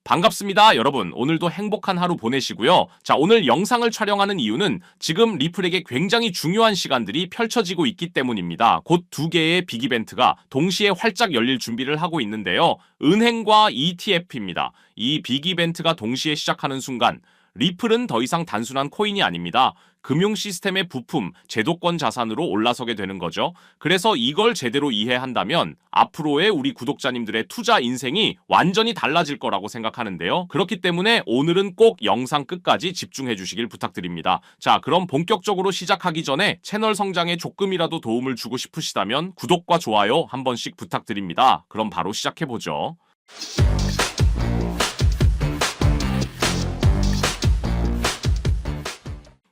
반갑습니다, 여러분. 오늘도 행복한 하루 보내시고요. 자, 오늘 영상을 촬영하는 이유는 지금 리플에게 굉장히 중요한 시간들이 펼쳐지고 있기 때문입니다. 곧 두 개의 빅 이벤트가 동시에 활짝 열릴 준비를 하고 있는데요. 은행과 ETF입니다. 이 빅 이벤트가 동시에 시작하는 순간 리플은 더 이상 단순한 코인이 아닙니다. 금융 시스템의 부품, 제도권 자산으로 올라서게 되는 거죠. 그래서 이걸 제대로 이해한다면 앞으로의 우리 구독자님들의 투자 인생이 완전히 달라질 거라고 생각하는데요. 그렇기 때문에 오늘은 꼭 영상 끝까지 집중해 주시길 부탁드립니다. 자, 그럼 본격적으로 시작하기 전에 채널 성장에 조금이라도 도움을 주고 싶으시다면 구독과 좋아요 한 번씩 부탁드립니다. 그럼 바로 시작해 보죠.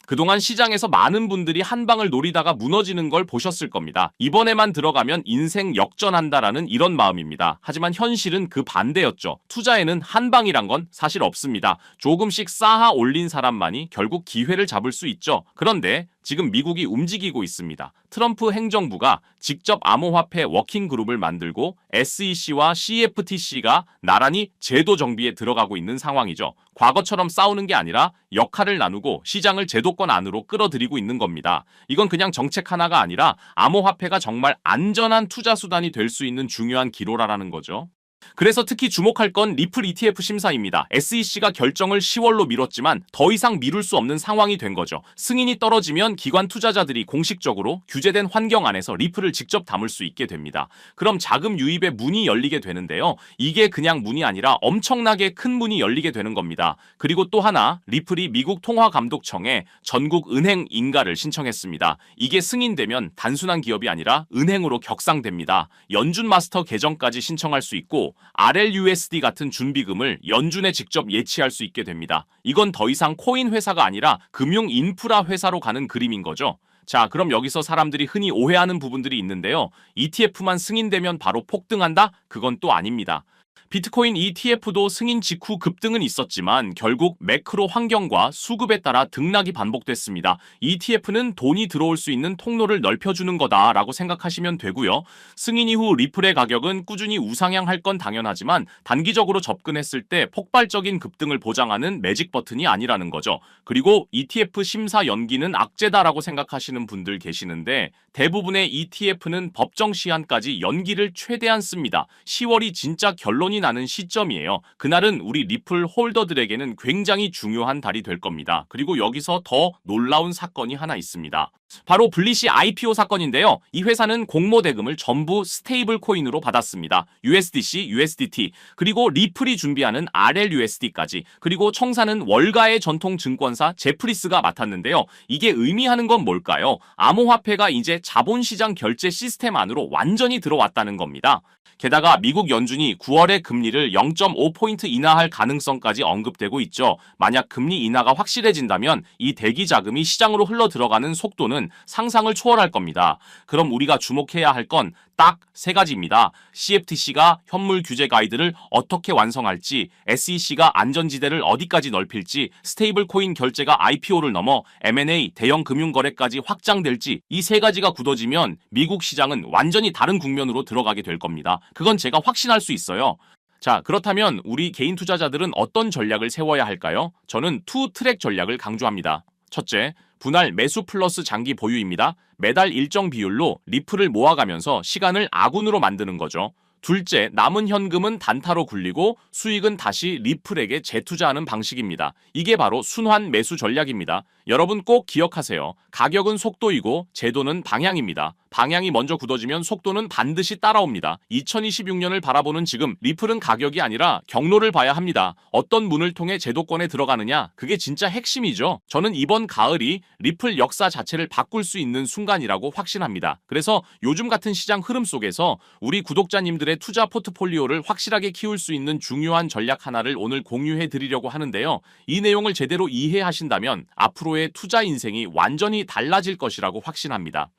그동안 시장에서 많은 분들이 한 방을 노리다가 무너지는 걸 보셨을 겁니다. 이번에만 들어가면 인생 역전한다라는 이런 마음입니다. 하지만 현실은 그 반대였죠. 투자에는 한 방이란 건 사실 없습니다. 조금씩 쌓아 올린 사람만이 결국 기회를 잡을 수 있죠. 그런데 지금 미국이 움직이고 있습니다. 트럼프 행정부가 직접 암호화폐 워킹그룹을 만들고 SEC와 CFTC가 나란히 제도 정비에 들어가고 있는 상황이죠. 과거처럼 싸우는 게 아니라 역할을 나누고 시장을 제도권 안으로 끌어들이고 있는 겁니다. 이건 그냥 정책 하나가 아니라 암호화폐가 정말 안전한 투자 수단이 될 수 있는 중요한 기로라라는 거죠. 그래서 특히 주목할 건 리플 ETF 심사입니다. SEC가 결정을 10월로 미뤘지만 더 이상 미룰 수 없는 상황이 된 거죠. 승인이 떨어지면 기관 투자자들이 공식적으로 규제된 환경 안에서 리플을 직접 담을 수 있게 됩니다. 그럼 자금 유입의 문이 열리게 되는데요. 이게 그냥 문이 아니라 엄청나게 큰 문이 열리게 되는 겁니다. 그리고 또 하나, 리플이 미국 통화감독청에 전국 은행 인가를 신청했습니다. 이게 승인되면 단순한 기업이 아니라 은행으로 격상됩니다. 연준 마스터 계정까지 신청할 수 있고 RLUSD 같은 준비금을 연준에 직접 예치할 수 있게 됩니다. 이건 더 이상 코인 회사가 아니라 금융 인프라 회사로 가는 그림인 거죠. 자, 그럼 여기서 사람들이 흔히 오해하는 부분들이 있는데요. ETF만 승인되면 바로 폭등한다? 그건 또 아닙니다. 비트코인 ETF도 승인 직후 급등은 있었지만 결국 매크로 환경과 수급에 따라 등락이 반복됐습니다. ETF는 돈이 들어올 수 있는 통로를 넓혀주는 거다라고 생각하시면 되고요. 승인 이후 리플의 가격은 꾸준히 우상향할 건 당연하지만 단기적으로 접근했을 때 폭발적인 급등을 보장하는 매직 버튼이 아니라는 거죠. 그리고 ETF 심사 연기는 악재다라고 생각하시는 분들 계시는데 대부분의 ETF는 법정 시한까지 연기를 최대한 씁니다. 10월이 진짜 결론이 나는 시점이에요. 그날은 우리 리플 홀더들에게는 굉장히 중요한 달이 될 겁니다. 그리고 여기서 더 놀라운 사건이 하나 있습니다. 바로 블리시 IPO 사건인데요. 이 회사는 공모 대금을 전부 스테이블 코인으로 받았습니다. USDC, USDT, 그리고 리플이 준비하는 RLUSD까지, 그리고 청사는 월가의 전통 증권사 제프리스가 맡았는데요. 이게 의미하는 건 뭘까요? 암호화폐가 이제 자본시장 결제 시스템 안으로 완전히 들어왔다는 겁니다. 게다가 미국 연준이 9월에 금리를 0.5포인트 인하할 가능성까지 언급되고 있죠. 만약 금리 인하가 확실해진다면 이 대기 자금이 시장으로 흘러 들어가는 속도는 상상을 초월할 겁니다. 그럼 우리가 주목해야 할 건 딱 세 가지입니다. CFTC가 현물 규제 가이드를 어떻게 완성할지, SEC가 안전지대를 어디까지 넓힐지, 스테이블 코인 결제가 IPO를 넘어 M&A, 대형 금융거래까지 확장될지, 이 세 가지가 굳어지면 미국 시장은 완전히 다른 국면으로 들어가게 될 겁니다. 그건 제가 확신할 수 있어요. 자, 그렇다면 우리 개인 투자자들은 어떤 전략을 세워야 할까요? 저는 투 트랙 전략을 강조합니다. 첫째, 분할 매수 플러스 장기 보유입니다. 매달 일정 비율로 리플을 모아가면서 시간을 아군으로 만드는 거죠. 둘째, 남은 현금은 단타로 굴리고 수익은 다시 리플에게 재투자하는 방식입니다. 이게 바로 순환 매수 전략입니다. 여러분 꼭 기억하세요. 가격은 속도이고 제도는 방향입니다. 방향이 먼저 굳어지면 속도는 반드시 따라옵니다. 2026년을 바라보는 지금 리플은 가격이 아니라 경로를 봐야 합니다. 어떤 문을 통해 제도권에 들어가느냐, 그게 진짜 핵심이죠. 저는 이번 가을이 리플 역사 자체를 바꿀 수 있는 순간이라고 확신합니다. 그래서 요즘 같은 시장 흐름 속에서 우리 구독자님들의 투자 포트폴리오를 확실하게 키울 수 있는 중요한 전략 하나를 오늘 공유해 드리려고 하는데요. 이 내용을 제대로 이해하신다면 앞으로의 투자 인생이 완전히 달라질 것이라고 확신합니다.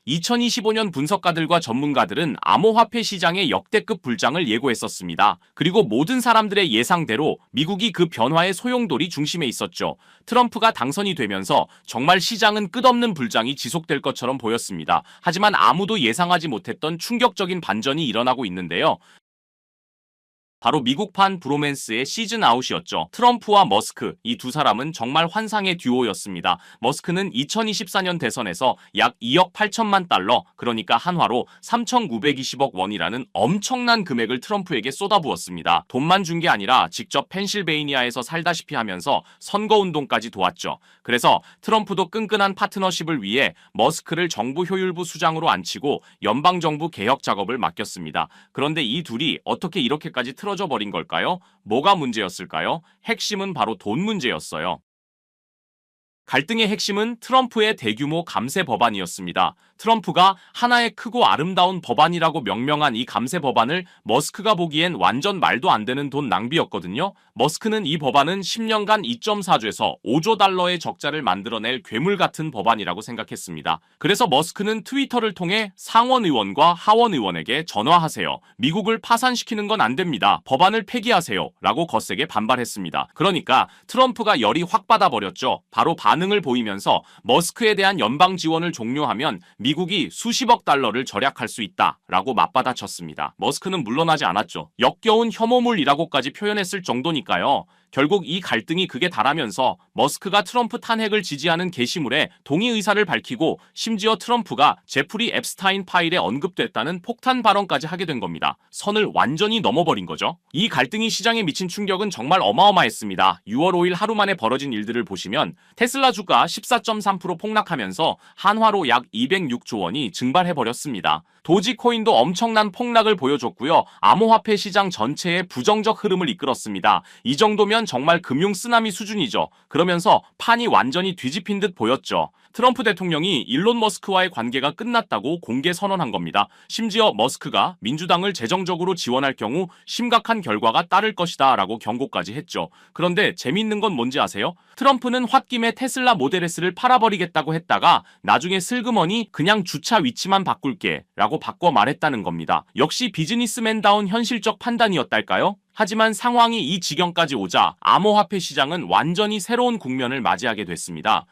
2025년 분석가들과 전문가들은 암호화폐 시장의 역대급 불장을 예고했었습니다. 그리고 모든 사람들의 예상대로 미국이 그 변화의 소용돌이 중심에 있었죠. 트럼프가 당선이 되면서 정말 시장은 끝없는 불장이 지속될 것처럼 보였습니다. 하지만 아무도 예상하지 못했던 충격적인 반전이 일어나고 있는데요. 바로 미국판 브로맨스의 시즌 아웃이었죠. 트럼프와 머스크, 이 두 사람은 정말 환상의 듀오였습니다. 머스크는 2024년 대선에서 약 2억 8천만 달러, 그러니까 한화로 3,920억 원이라는 엄청난 금액을 트럼프에게 쏟아부었습니다. 돈만 준 게 아니라 직접 펜실베이니아에서 살다시피 하면서 선거운동까지 도왔죠. 그래서 트럼프도 끈끈한 파트너십을 위해 머스크를 정부 효율부 수장으로 앉히고 연방정부 개혁 작업을 맡겼습니다. 그런데 이 둘이 어떻게 이렇게까지 틀어져 버린 걸까요? 뭐가 문제였을까요? 핵심은 바로 돈 문제였어요. 갈등의 핵심은 트럼프의 대규모 감세 법안이었습니다. 트럼프가 하나의 크고 아름다운 법안이라고 명명한 이 감세 법안을 머스크가 보기엔 완전 말도 안 되는 돈 낭비였거든요. 머스크는 이 법안은 10년간 2.4조에서 5조 달러의 적자를 만들어낼 괴물 같은 법안이라고 생각했습니다. 그래서 머스크는 트위터를 통해 상원 의원과 하원 의원에게 전화하세요. 미국을 파산시키는 건 안 됩니다. 법안을 폐기하세요. 라고 거세게 반발했습니다. 그러니까 트럼프가 열이 확 받아버렸죠. 바로 반응을 보이면서 머스크에 대한 연방 지원을 종료하면 미국이 수십억 달러를 절약할 수 있다라고 맞받아쳤습니다. 머스크는 물러나지 않았죠. 역겨운 혐오물이라고까지 표현했을 정도니까요. 결국 이 갈등이 극에 달하면서 머스크가 트럼프 탄핵을 지지하는 게시물에 동의 의사를 밝히고 심지어 트럼프가 제프리 앱스타인 파일에 언급됐다는 폭탄 발언까지 하게 된 겁니다. 선을 완전히 넘어버린 거죠. 이 갈등이 시장에 미친 충격은 정말 어마어마했습니다. 6월 5일 하루 만에 벌어진 일들을 보시면 테슬라 주가 14.3% 폭락하면서 한화로 약 206조 원이 증발해버렸습니다. 도지코인도 엄청난 폭락을 보여줬고요. 암호화폐 시장 전체에 부정적 흐름을 이끌었습니다. 이 정도면 정말 금융 쓰나미 수준이죠. 그러면서 판이 완전히 뒤집힌 듯 보였죠. 트럼프 대통령이 일론 머스크와의 관계가 끝났다고 공개 선언한 겁니다. 심지어 머스크가 민주당을 재정적으로 지원할 경우 심각한 결과가 따를 것이다 라고 경고까지 했죠. 그런데 재밌는 건 뭔지 아세요? 트럼프는 홧김에 테슬라 모델 S를 팔아버리겠다고 했다가 나중에 슬그머니 그냥 주차 위치만 바꿀게 라고 바꿔 말했다는 겁니다. 역시 비즈니스맨다운 현실적 판단이었달까요? 하지만 상황이 이 지경까지 오자 암호화폐 시장은 완전히 새로운 국면을 맞이하게 됐습니다.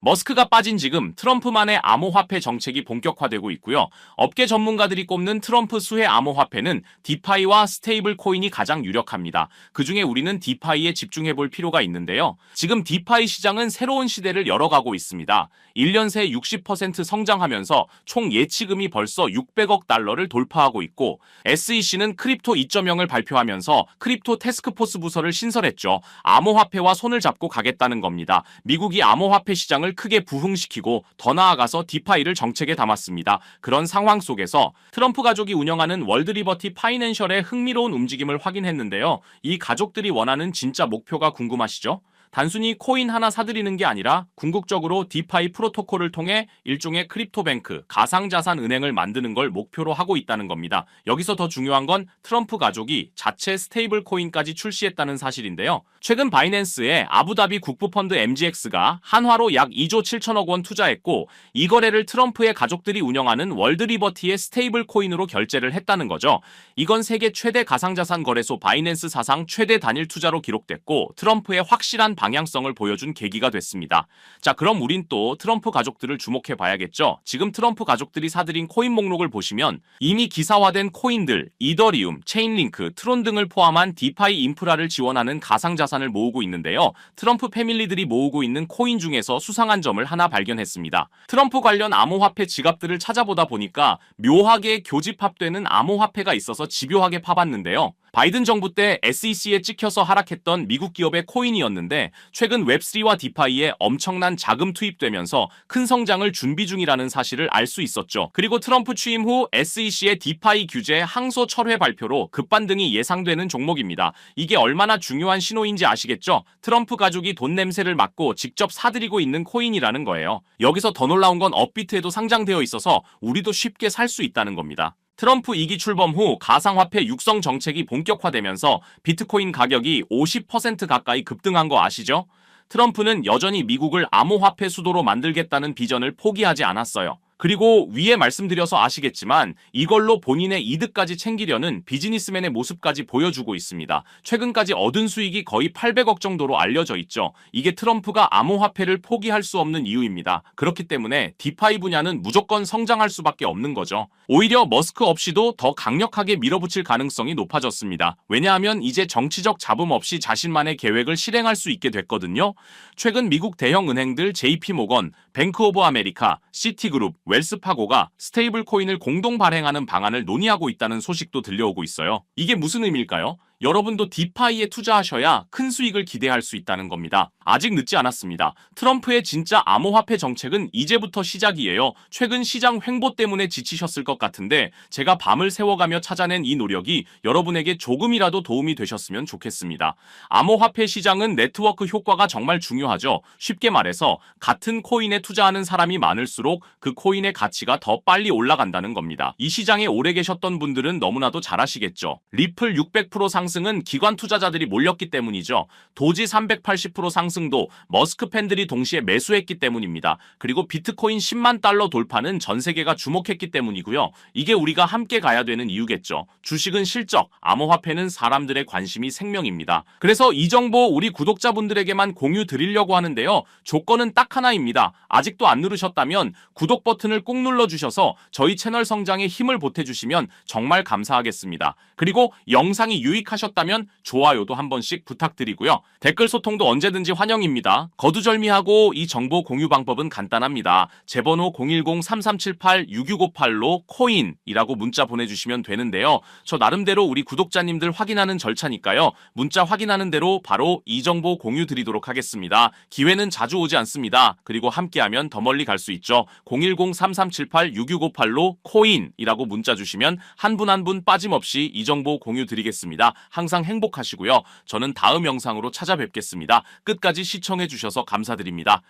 머스크가 빠진 지금 트럼프만의 암호화폐 정책이 본격화되고 있고요. 업계 전문가들이 꼽는 트럼프 수혜 암호화폐는 디파이와 스테이블 코인이 가장 유력합니다. 그중에 우리는 디파이에 집중해볼 필요가 있는데요. 지금 디파이 시장은 새로운 시대를 열어가고 있습니다. 1년 새 60% 성장하면서 총 예치금이 벌써 600억 달러를 돌파하고 있고 SEC는 크립토 2.0을 발표하면서 크립토 태스크포스 부서를 신설했죠. 암호화폐와 손을 잡고 가겠다는 겁니다. 미국이 암호화폐 시장을 크게 부흥시키고 더 나아가서 디파이를 정책에 담았습니다. 그런 상황 속에서 트럼프 가족이 운영하는 월드리버티 파이낸셜의 흥미로운 움직임을 확인했는데요. 이 가족들이 원하는 진짜 목표가 궁금하시죠? 단순히 코인 하나 사들이는 게 아니라 궁극적으로 디파이 프로토콜을 통해 일종의 크립토뱅크, 가상자산 은행을 만드는 걸 목표로 하고 있다는 겁니다. 여기서 더 중요한 건 트럼프 가족이 자체 스테이블 코인까지 출시했다는 사실인데요. 최근 바이낸스에 아부다비 국부펀드 MGX가 한화로 약 2조 7천억 원 투자했고 이 거래를 트럼프의 가족들이 운영하는 월드리버티의 스테이블 코인으로 결제를 했다는 거죠. 이건 세계 최대 가상자산 거래소 바이낸스 사상 최대 단일 투자로 기록됐고 트럼프의 확실한 방향성을 보여준 계기가 됐습니다. 자, 그럼 우린 또 트럼프 가족들을 주목해 봐야겠죠. 지금 트럼프 가족들이 사들인 코인 목록을 보시면 이미 기사화된 코인들, 이더리움, 체인링크, 트론 등을 포함한 디파이 인프라를 지원하는 가상자산을 모으고 있는데요. 트럼프 패밀리들이 모으고 있는 코인 중에서 수상한 점을 하나 발견했습니다. 트럼프 관련 암호화폐 지갑들을 찾아보다 보니까 묘하게 교집합되는 암호화폐가 있어서 집요하게 파봤는데요. 바이든 정부 때 SEC에 찍혀서 하락했던 미국 기업의 코인이었는데 최근 웹3와 디파이에 엄청난 자금 투입되면서 큰 성장을 준비 중이라는 사실을 알 수 있었죠. 그리고 트럼프 취임 후 SEC의 디파이 규제 항소 철회 발표로 급반등이 예상되는 종목입니다. 이게 얼마나 중요한 신호인지 아시겠죠? 트럼프 가족이 돈 냄새를 맡고 직접 사들이고 있는 코인이라는 거예요. 여기서 더 놀라운 건 업비트에도 상장되어 있어서 우리도 쉽게 살 수 있다는 겁니다. 트럼프 2기 출범 후 가상화폐 육성 정책이 본격화되면서 비트코인 가격이 50% 가까이 급등한 거 아시죠? 트럼프는 여전히 미국을 암호화폐 수도로 만들겠다는 비전을 포기하지 않았어요. 그리고 위에 말씀드려서 아시겠지만 이걸로 본인의 이득까지 챙기려는 비즈니스맨의 모습까지 보여주고 있습니다. 최근까지 얻은 수익이 거의 800억 정도로 알려져 있죠. 이게 트럼프가 암호화폐를 포기할 수 없는 이유입니다. 그렇기 때문에 디파이 분야는 무조건 성장할 수밖에 없는 거죠. 오히려 머스크 없이도 더 강력하게 밀어붙일 가능성이 높아졌습니다. 왜냐하면 이제 정치적 잡음 없이 자신만의 계획을 실행할 수 있게 됐거든요. 최근 미국 대형 은행들 JP모건, 뱅크 오브 아메리카, 시티그룹, 웰스파고가 스테이블 코인을 공동 발행하는 방안을 논의하고 있다는 소식도 들려오고 있어요. 이게 무슨 의미일까요? 여러분도 디파이에 투자하셔야 큰 수익을 기대할 수 있다는 겁니다. 아직 늦지 않았습니다. 트럼프의 진짜 암호화폐 정책은 이제부터 시작이에요. 최근 시장 횡보 때문에 지치셨을 것 같은데 제가 밤을 새워가며 찾아낸 이 노력이 여러분에게 조금이라도 도움이 되셨으면 좋겠습니다. 암호화폐 시장은 네트워크 효과가 정말 중요하죠. 쉽게 말해서 같은 코인에 투자하는 사람이 많을수록 그 코인의 가치가 더 빨리 올라간다는 겁니다. 이 시장에 오래 계셨던 분들은 너무나도 잘 아시겠죠. 리플 600% 상승은 기관 투자자들이 몰렸기 때문이죠. 도지 380% 상승도 머스크 팬들이 동시에 매수했기 때문입니다. 그리고 비트코인 10만 달러 돌파는 전 세계가 주목했기 때문이고요. 이게 우리가 함께 가야 되는 이유겠죠. 주식은 실적, 암호화폐는 사람들의 관심이 생명입니다. 그래서 이 정보 우리 구독자분들에게만 공유 드리려고 하는데요. 조건은 딱 하나입니다. 아직도 안 누르셨다면 구독 버튼을 꼭 눌러주셔서 저희 채널 성장에 힘을 보태주시면 정말 감사하겠습니다. 그리고 영상이 유익하셨다면 좋아요도 한 번씩 부탁드리고요. 댓글 소통도 언제든지 환영입니다. 거두절미하고 이 정보 공유 방법은 간단합니다. 제 번호 010-3378-6658로 코인이라고 문자 보내주시면 되는데요. 저 나름대로 우리 구독자님들 확인하는 절차니까요. 문자 확인하는 대로 바로 이 정보 공유 드리도록 하겠습니다. 기회는 자주 오지 않습니다. 그리고 함께하면 더 멀리 갈 수 있죠. 010-3378-6658로 코인이라고 문자 주시면 한 분 한 분 빠짐없이 이 정보 공유 드리겠습니다. 항상 행복하시고요. 저는 다음 영상으로 찾아뵙겠습니다. 끝까지 시청해 주셔서 감사드립니다.